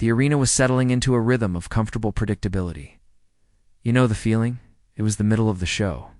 The arena was settling into a rhythm of comfortable predictability. You know the feeling? It was the middle of the show.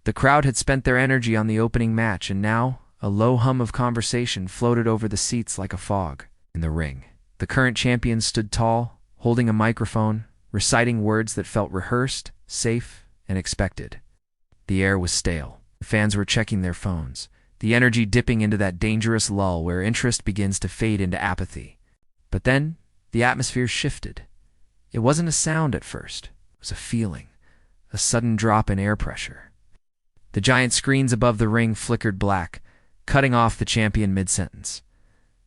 The crowd had spent their energy on the opening match, and now a low hum of conversation floated over the seats like a fog. In the ring, the current champion stood tall, holding a microphone, reciting words that felt rehearsed, safe, and expected. The air was stale. Fans were checking their phones, the energy dipping into that dangerous lull where interest begins to fade into apathy. But then, the atmosphere shifted. It wasn't a sound at first. It was a feeling, a sudden drop in air pressure. The giant screens above the ring flickered black, cutting off the champion mid-sentence.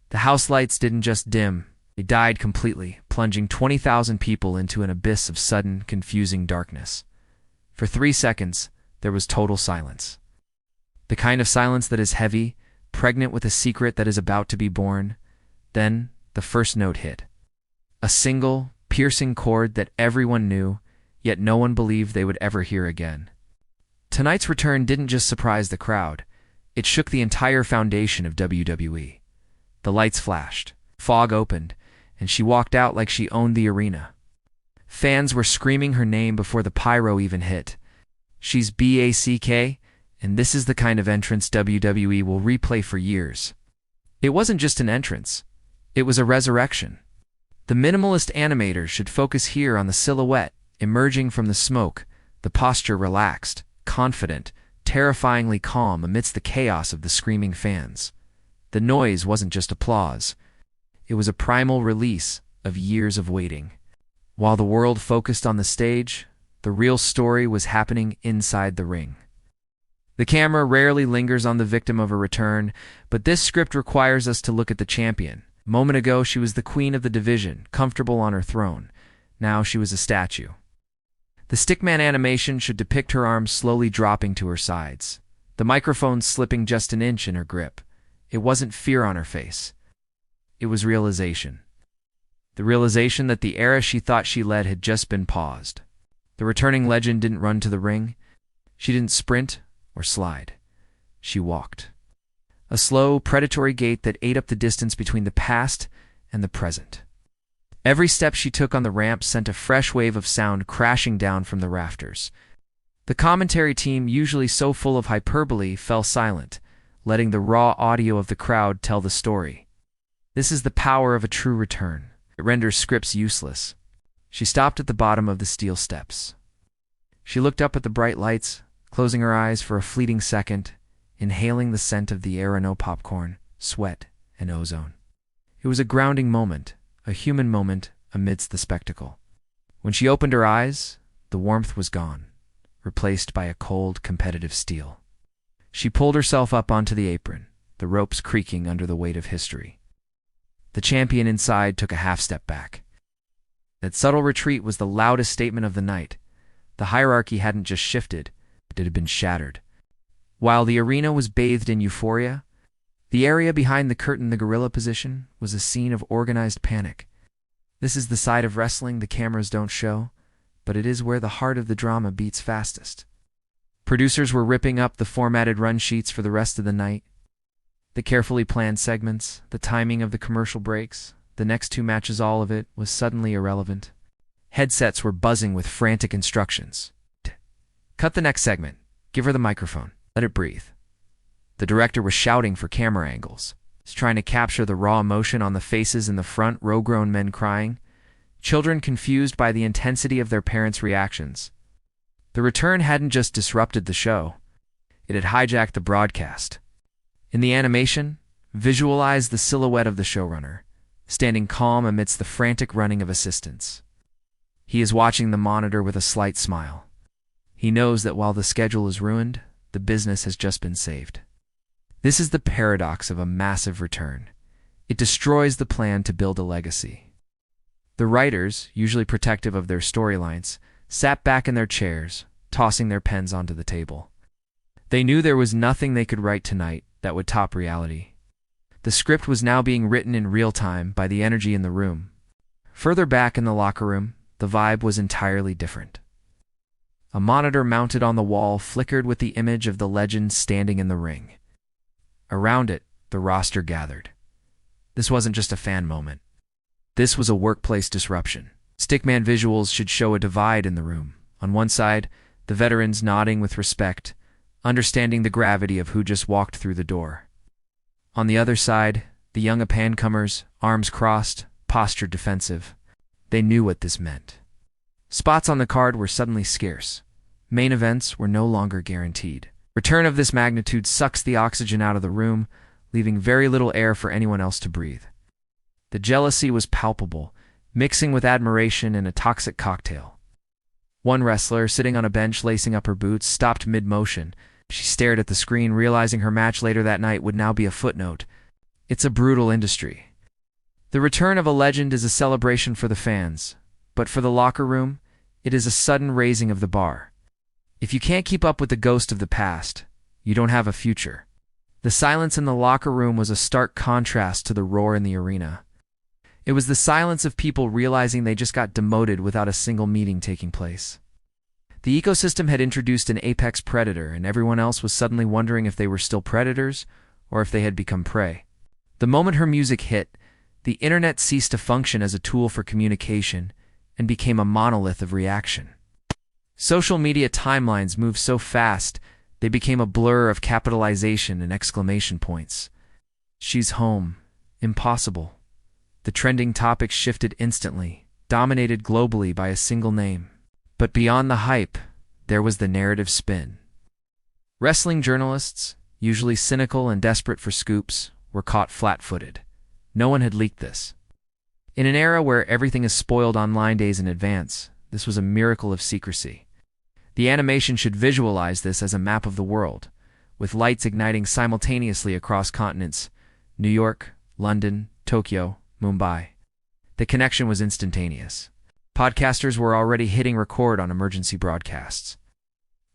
The house lights didn't just dim, they died completely, plunging 20,000 people into an abyss of sudden, confusing darkness. For 3 seconds, there was total silence. The kind of silence that is heavy, pregnant with a secret that is about to be born. Then, the first note hit. A single, piercing chord that everyone knew, yet no one believed they would ever hear again. Tonight's return didn't just surprise the crowd, it shook the entire foundation of WWE. The lights flashed, fog opened, and she walked out like she owned the arena. Fans were screaming her name before the pyro even hit. She's BACK, and this is the kind of entrance WWE will replay for years. It wasn't just an entrance, it was a resurrection. The minimalist animators should focus here on the silhouette emerging from the smoke, the posture relaxed, confident, terrifyingly calm amidst the chaos of the screaming fans. The noise wasn't just applause. It was a primal release of years of waiting. While the world focused on the stage, the real story was happening inside the ring. The camera rarely lingers on the victim of a return, but this script requires us to look at the champion. A moment ago, she was the queen of the division, comfortable on her throne. Now she was a statue. The stickman animation should depict her arms slowly dropping to her sides, the microphone slipping just an inch in her grip. It wasn't fear on her face. It was realization. The realization that the era she thought she led had just been paused. The returning legend didn't run to the ring. She didn't sprint or slide. She walked. A slow, predatory gait that ate up the distance between the past and the present. Every step she took on the ramp sent a fresh wave of sound crashing down from the rafters. The commentary team, usually so full of hyperbole, fell silent, letting the raw audio of the crowd tell the story. This is the power of a true return. It renders scripts useless. She stopped at the bottom of the steel steps. She looked up at the bright lights, closing her eyes for a fleeting second, inhaling the scent of the air, no popcorn, sweat, and ozone. It was a grounding moment, a human moment amidst the spectacle. When she opened her eyes, the warmth was gone, replaced by a cold, competitive steel. She pulled herself up onto the apron, the ropes creaking under the weight of history. The champion inside took a half-step back. That subtle retreat was the loudest statement of the night. The hierarchy hadn't just shifted, it had been shattered. While the arena was bathed in euphoria, the area behind the curtain, the gorilla position, was a scene of organized panic. This is the side of wrestling the cameras don't show, but it is where the heart of the drama beats fastest. Producers were ripping up the formatted run sheets for the rest of the night. The carefully planned segments, the timing of the commercial breaks, the next 2 matches, all of it was suddenly irrelevant. Headsets were buzzing with frantic instructions. Cut the next segment. Give her the microphone. Let it breathe. The director was shouting for camera angles. He's trying to capture the raw emotion on the faces in the front row, grown men crying, children confused by the intensity of their parents' reactions. The return hadn't just disrupted the show, it had hijacked the broadcast. In the animation, visualize the silhouette of the showrunner, standing calm amidst the frantic running of assistants. He is watching the monitor with a slight smile. He knows that while the schedule is ruined, the business has just been saved. This is the paradox of a massive return. It destroys the plan to build a legacy. The writers, usually protective of their storylines, sat back in their chairs, tossing their pens onto the table. They knew there was nothing they could write tonight that would top reality. The script was now being written in real time by the energy in the room. Further back in the locker room, the vibe was entirely different. A monitor mounted on the wall flickered with the image of the legend standing in the ring. Around it, the roster gathered. This wasn't just a fan moment. This was a workplace disruption. Stickman visuals should show a divide in the room. On one side, the veterans nodding with respect, understanding the gravity of who just walked through the door. On the other side, the young up-and-comers, arms crossed, postured defensive. They knew what this meant. Spots on the card were suddenly scarce. Main events were no longer guaranteed. Return of this magnitude sucks the oxygen out of the room, leaving very little air for anyone else to breathe. The jealousy was palpable, mixing with admiration in a toxic cocktail. One wrestler, sitting on a bench lacing up her boots, stopped mid-motion. She stared at the screen, realizing her match later that night would now be a footnote. It's a brutal industry. The return of a legend is a celebration for the fans, but for the locker room, it is a sudden raising of the bar. If you can't keep up with the ghost of the past, you don't have a future. The silence in the locker room was a stark contrast to the roar in the arena. It was the silence of people realizing they just got demoted without a single meeting taking place. The ecosystem had introduced an apex predator, and everyone else was suddenly wondering if they were still predators or if they had become prey. The moment her music hit, the internet ceased to function as a tool for communication and became a monolith of reaction. Social media timelines moved so fast, they became a blur of capitalization and exclamation points. She's home. Impossible. The trending topics shifted instantly, dominated globally by a single name. But beyond the hype, there was the narrative spin. Wrestling journalists, usually cynical and desperate for scoops, were caught flat-footed. No one had leaked this. In an era where everything is spoiled online days in advance, this was a miracle of secrecy. The animation should visualize this as a map of the world, with lights igniting simultaneously across continents: New York, London, Tokyo, Mumbai. The connection was instantaneous. Podcasters were already hitting record on emergency broadcasts.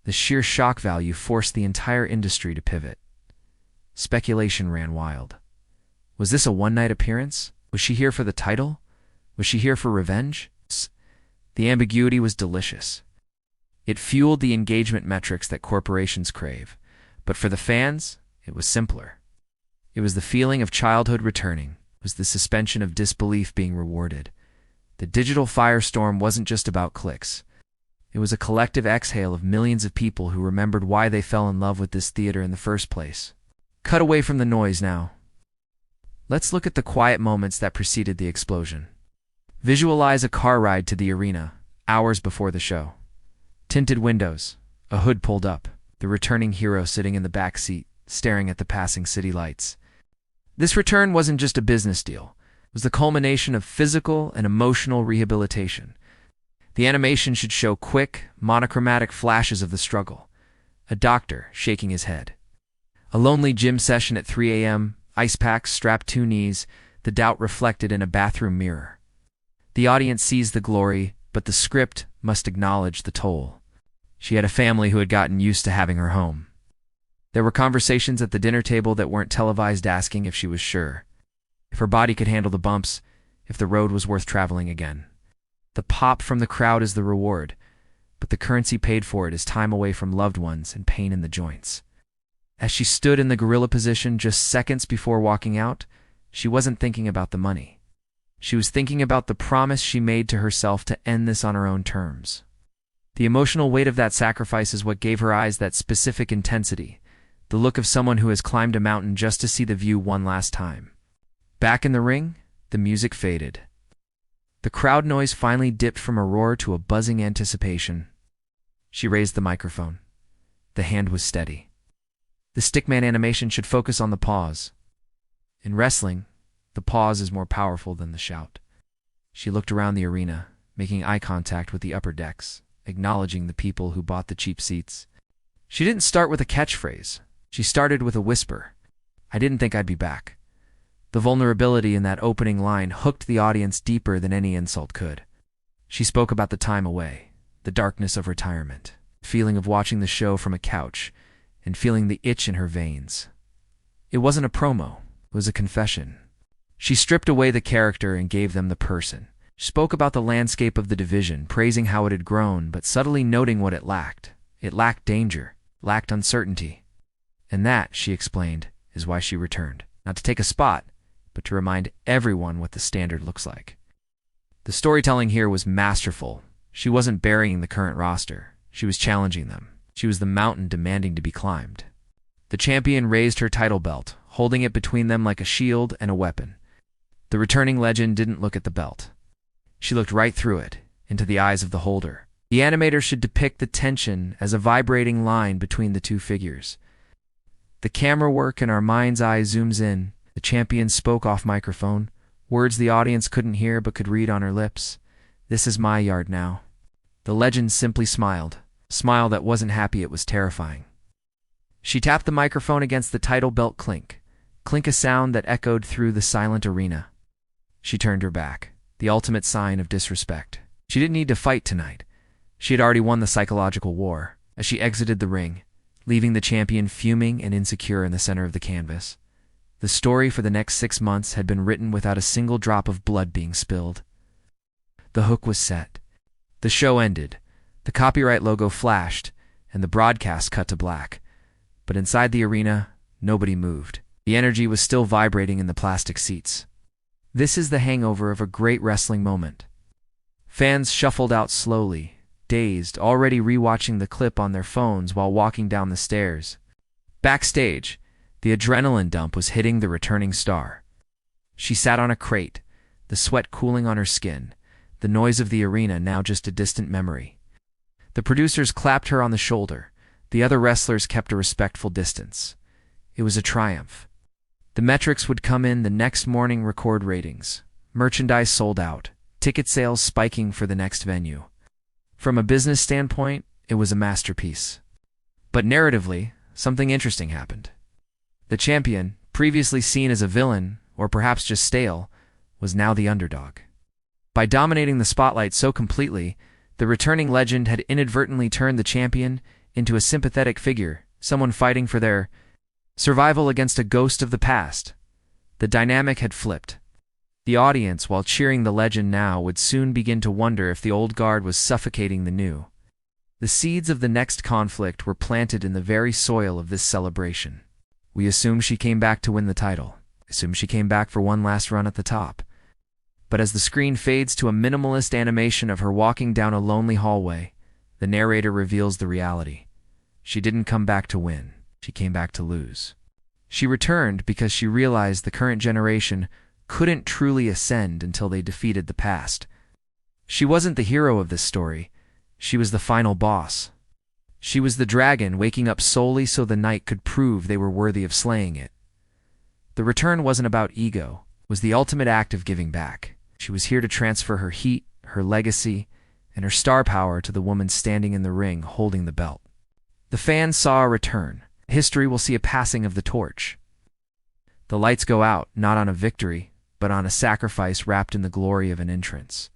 The sheer shock value forced the entire industry to pivot. Speculation ran wild. Was this a one-night appearance? Was she here for the title? Was she here for revenge? The ambiguity was delicious. It fueled the engagement metrics that corporations crave. But for the fans, it was simpler. It was the feeling of childhood returning. It was the suspension of disbelief being rewarded. The digital firestorm wasn't just about clicks. It was a collective exhale of millions of people who remembered why they fell in love with this theater in the first place. Cut away from the noise now. Let's look at the quiet moments that preceded the explosion. Visualize a car ride to the arena, hours before the show. Tinted windows, a hood pulled up, the returning hero sitting in the back seat, staring at the passing city lights. This return wasn't just a business deal. It was the culmination of physical and emotional rehabilitation. The animation should show quick, monochromatic flashes of the struggle. A doctor shaking his head. A lonely gym session at 3 a.m., ice packs strapped to knees, the doubt reflected in a bathroom mirror. The audience sees the glory, but the script must acknowledge the toll. She had a family who had gotten used to having her home. There were conversations at the dinner table that weren't televised asking if she was sure, if her body could handle the bumps, if the road was worth traveling again. The pop from the crowd is the reward, but the currency paid for it is time away from loved ones and pain in the joints. As she stood in the gorilla position just seconds before walking out, she wasn't thinking about the money. She was thinking about the promise she made to herself to end this on her own terms. The emotional weight of that sacrifice is what gave her eyes that specific intensity, the look of someone who has climbed a mountain just to see the view one last time. Back in the ring, the music faded. The crowd noise finally dipped from a roar to a buzzing anticipation. She raised the microphone. The hand was steady. The stickman animation should focus on the pause. In wrestling, the pause is more powerful than the shout. She looked around the arena, making eye contact with the upper decks, acknowledging the people who bought the cheap seats. She didn't start with a catchphrase. She started with a whisper. I didn't think I'd be back. The vulnerability in that opening line hooked the audience deeper than any insult could. She spoke about the time away, the darkness of retirement, the feeling of watching the show from a couch, and feeling the itch in her veins. It wasn't a promo. It was a confession. She stripped away the character and gave them the person. She spoke about the landscape of the division, praising how it had grown, but subtly noting what it lacked. It lacked danger, lacked uncertainty. And that, she explained, is why she returned. Not to take a spot, but to remind everyone what the standard looks like. The storytelling here was masterful. She wasn't burying the current roster. She was challenging them. She was the mountain demanding to be climbed. The champion raised her title belt, holding it between them like a shield and a weapon. The returning legend didn't look at the belt. She looked right through it, into the eyes of the holder. The animator should depict the tension as a vibrating line between the two figures. The camera work in our mind's eye zooms in. The champion spoke off microphone, words the audience couldn't hear but could read on her lips. "This is my yard now." The legend simply smiled, a smile that wasn't happy, it was terrifying. She tapped the microphone against the title belt, clink, clink, a sound that echoed through the silent arena. She turned her back, the ultimate sign of disrespect. She didn't need to fight tonight. She had already won the psychological war. As she exited the ring, leaving the champion fuming and insecure in the center of the canvas, the story for the next 6 months had been written without a single drop of blood being spilled. The hook was set. The show ended. The copyright logo flashed, and the broadcast cut to black. But inside the arena, nobody moved. The energy was still vibrating in the plastic seats. This is the hangover of a great wrestling moment. Fans shuffled out slowly, dazed, already rewatching the clip on their phones while walking down the stairs. Backstage, the adrenaline dump was hitting the returning star. She sat on a crate, the sweat cooling on her skin, the noise of the arena now just a distant memory. The producers clapped her on the shoulder. The other wrestlers kept a respectful distance. It was a triumph. The metrics would come in the next morning: record ratings, merchandise sold out, ticket sales spiking for the next venue. From a business standpoint, it was a masterpiece. But narratively, something interesting happened. The champion, previously seen as a villain, or perhaps just stale, was now the underdog. By dominating the spotlight so completely, the returning legend had inadvertently turned the champion into a sympathetic figure, someone fighting for their survival against a ghost of the past. The dynamic had flipped. The audience, while cheering the legend now, would soon begin to wonder if the old guard was suffocating the new. The seeds of the next conflict were planted in the very soil of this celebration. We assume she came back to win the title. Assume she came back for one last run at the top. But as the screen fades to a minimalist animation of her walking down a lonely hallway, the narrator reveals the reality. She didn't come back to win. She came back to lose. She returned because she realized the current generation couldn't truly ascend until they defeated the past. She wasn't the hero of this story. She was the final boss. She was the dragon waking up solely so the night could prove they were worthy of slaying it. The return wasn't about ego. It was the ultimate act of giving back. She was here to transfer her heat, her legacy, and her star power to the woman standing in the ring holding the belt. The fans saw a return. History will see a passing of the torch. The lights go out, not on a victory, but on a sacrifice wrapped in the glory of an entrance.